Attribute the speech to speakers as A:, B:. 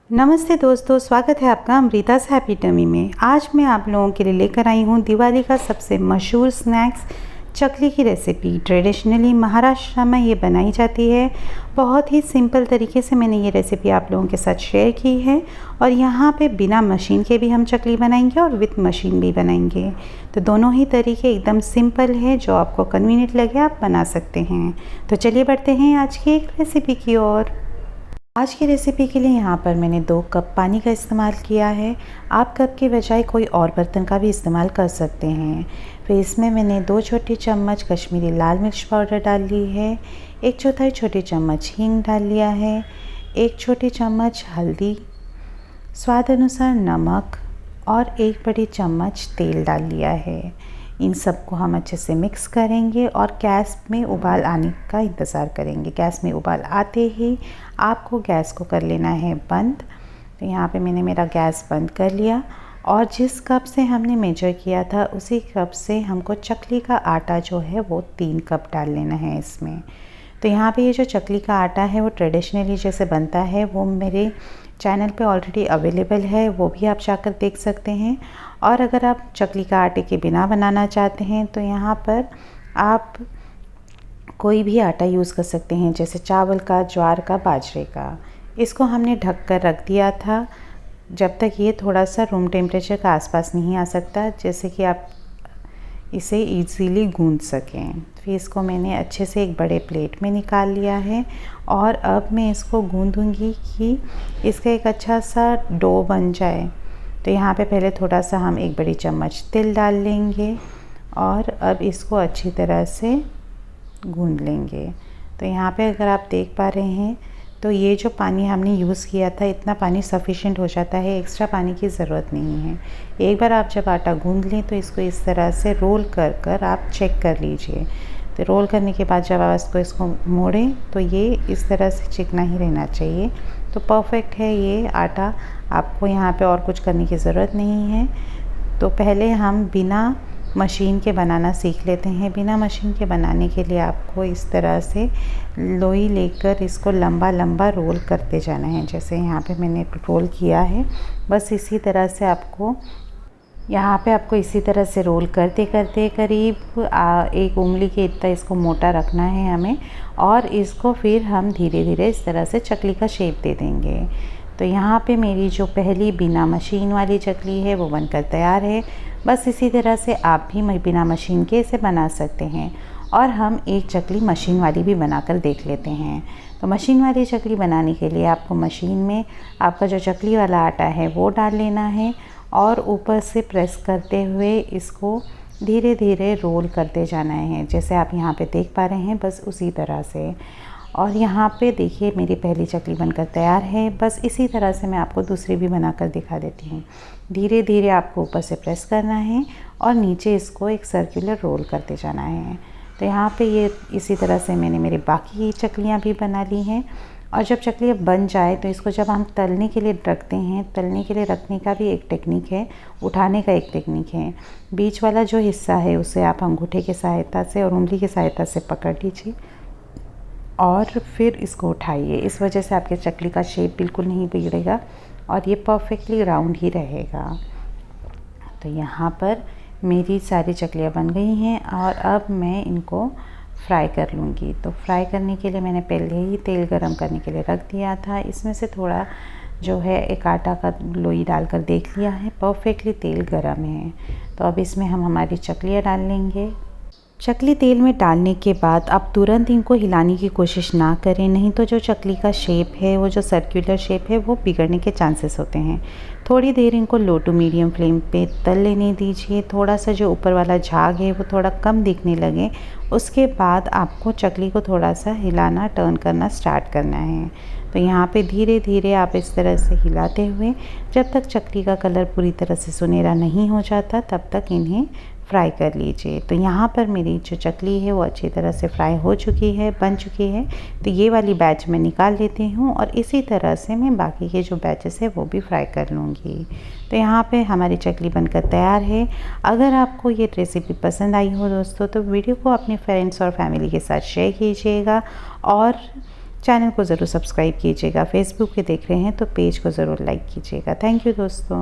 A: नमस्ते दोस्तों, स्वागत है आपका अमृता's हैप्पी टमी में। आज मैं आप लोगों के लिए लेकर आई हूँ दिवाली का सबसे मशहूर स्नैक्स चकली की रेसिपी। ट्रेडिशनली महाराष्ट्र में ये बनाई जाती है। बहुत ही सिंपल तरीके से मैंने ये रेसिपी आप लोगों के साथ शेयर की है और यहाँ पे बिना मशीन के भी हम चकली बनाएंगे और विथ मशीन भी बनाएंगे। तो दोनों ही तरीके एकदम सिंपल है, जो आपको कन्वीनियंट लगे आप बना सकते हैं। तो चलिए बढ़ते हैं आज की एक रेसिपी की ओर। आज की रेसिपी के लिए यहाँ पर मैंने 2 कप पानी का इस्तेमाल किया है। आप कप के बजाय कोई और बर्तन का भी इस्तेमाल कर सकते हैं। फिर इसमें मैंने 2 छोटे चम्मच कश्मीरी लाल मिर्च पाउडर डाल ली है, 1/4 छोटे चम्मच हींग डाल लिया है, 1 छोटे चम्मच हल्दी, स्वाद अनुसार नमक और 1 बड़ी चम्मच तेल डाल लिया है। इन सबको हम अच्छे से मिक्स करेंगे और गैस में उबाल आने का इंतज़ार करेंगे। गैस में उबाल आते ही आपको गैस को कर लेना है बंद। तो यहाँ पे मैंने मेरा गैस बंद कर लिया और जिस कप से हमने मेजर किया था उसी कप से हमको चकली का आटा जो है वो 3 कप डाल लेना है इसमें। तो यहाँ पे ये जो चकली का आटा है वो ट्रेडिशनली जैसे बनता है वो मेरे चैनल पे ऑलरेडी अवेलेबल है, वो भी आप जाकर देख सकते हैं। और अगर आप चकली का आटे के बिना बनाना चाहते हैं तो यहाँ पर आप कोई भी आटा यूज़ कर सकते हैं, जैसे चावल का, ज्वार का, बाजरे का। इसको हमने ढक कर रख दिया था जब तक ये थोड़ा सा रूम टेम्परेचर का आसपास नहीं आ सकता, जैसे कि आप इसे इजीली गूंद सकें। फिर इसको मैंने अच्छे से एक बड़े प्लेट में निकाल लिया है और अब मैं इसको गूंदूंगी कि इसका एक अच्छा सा डो बन जाए। तो यहाँ पे पहले थोड़ा सा हम 1 बड़ी चम्मच तिल डाल लेंगे और अब इसको अच्छी तरह से गूंद लेंगे। तो यहाँ पे अगर आप देख पा रहे हैं तो ये जो पानी हमने यूज़ किया था इतना पानी सफिशिएंट हो जाता है, एक्स्ट्रा पानी की ज़रूरत नहीं है। एक बार आप जब आटा गूंद लें तो इसको इस तरह से रोल कर कर आप चेक कर लीजिए। तो रोल करने के बाद जब आप इसको मोड़ें तो ये इस तरह से चिकना ही रहना चाहिए। तो परफेक्ट है ये आटा, आपको यहाँ पे और कुछ करने की ज़रूरत नहीं है। तो पहले हम बिना मशीन के बनाना सीख लेते हैं। बिना मशीन के बनाने के लिए आपको इस तरह से लोई लेकर इसको लंबा लंबा रोल करते जाना है, जैसे यहाँ पे मैंने रोल किया है। बस इसी तरह से आपको यहाँ पे इसी तरह से रोल करते करते करीब 1 उंगली के इतना इसको मोटा रखना है हमें और इसको फिर हम धीरे धीरे इस तरह से चकली का शेप दे देंगे। तो यहाँ पे मेरी जो पहली बिना मशीन वाली चकली है वो बनकर तैयार है। बस इसी तरह से आप भी बिना मशीन के इसे बना सकते हैं। और हम एक चकली मशीन वाली भी बनाकर देख लेते हैं। तो मशीन वाली चकली बनाने के लिए आपको मशीन में आपका जो चकली वाला आटा है वो डाल लेना है और ऊपर से प्रेस करते हुए इसको धीरे धीरे रोल करते जाना है, जैसे आप यहाँ पे देख पा रहे हैं, बस उसी तरह से। और यहाँ पे देखिए मेरी पहली चकली बनकर तैयार है। बस इसी तरह से मैं आपको दूसरी भी बनाकर दिखा देती हूँ। धीरे धीरे आपको ऊपर से प्रेस करना है और नीचे इसको एक सर्कुलर रोल करते जाना है। तो यहाँ पे ये इसी तरह से मैंने मेरी बाकी चकलियाँ भी बना ली हैं। और जब चकलियाँ बन जाए तो इसको जब हम तलने के लिए रखते हैं, तलने के लिए रखने का भी एक टेक्निक है, उठाने का एक टेक्निक है। बीच वाला जो हिस्सा है उसे आप अंगूठे की सहायता से और उंगली की सहायता से पकड़ लीजिए और फिर इसको उठाइए। इस वजह से आपके चकली का शेप बिल्कुल नहीं बिगड़ेगा और ये परफेक्टली राउंड ही रहेगा। तो यहाँ पर मेरी सारी चकलियाँ बन गई हैं और अब मैं इनको फ्राई कर लूँगी। तो फ्राई करने के लिए मैंने पहले ही तेल गरम करने के लिए रख दिया था। इसमें से थोड़ा जो है एक आटा का लोई डालकर देख लिया है, परफेक्टली तेल गरम है। तो अब इसमें हम हमारी चकलियाँ डाल लेंगे। चकली तेल में डालने के बाद आप तुरंत इनको हिलाने की कोशिश ना करें, नहीं तो जो चकली का शेप है, वो जो सर्कुलर शेप है, वो बिगड़ने के चांसेस होते हैं। थोड़ी देर इनको लो टू मीडियम फ्लेम पे तल लेने दीजिए। थोड़ा सा जो ऊपर वाला झाग है वो थोड़ा कम दिखने लगे, उसके बाद आपको चकली को थोड़ा सा हिलाना, टर्न करना स्टार्ट करना है। तो यहाँ पे धीरे धीरे आप इस तरह से हिलाते हुए जब तक चकली का कलर पूरी तरह से सुनहरा नहीं हो जाता तब तक इन्हें फ्राई कर लीजिए। तो यहाँ पर मेरी जो चकली है वो अच्छी तरह से फ्राई हो चुकी है, बन चुकी है। तो ये वाली बैच मैं निकाल लेती हूँ और इसी तरह से मैं बाकी के जो बैचेस है वो भी फ्राई कर लूँगी। तो यहाँ पे हमारी चकली बनकर तैयार है। अगर आपको ये रेसिपी पसंद आई हो दोस्तों तो वीडियो को अपने फ्रेंड्स और फैमिली के साथ शेयर कीजिएगा और चैनल को ज़रूर सब्सक्राइब कीजिएगा। फेसबुक पे देख रहे हैं तो पेज को ज़रूर लाइक कीजिएगा। थैंक यू दोस्तों।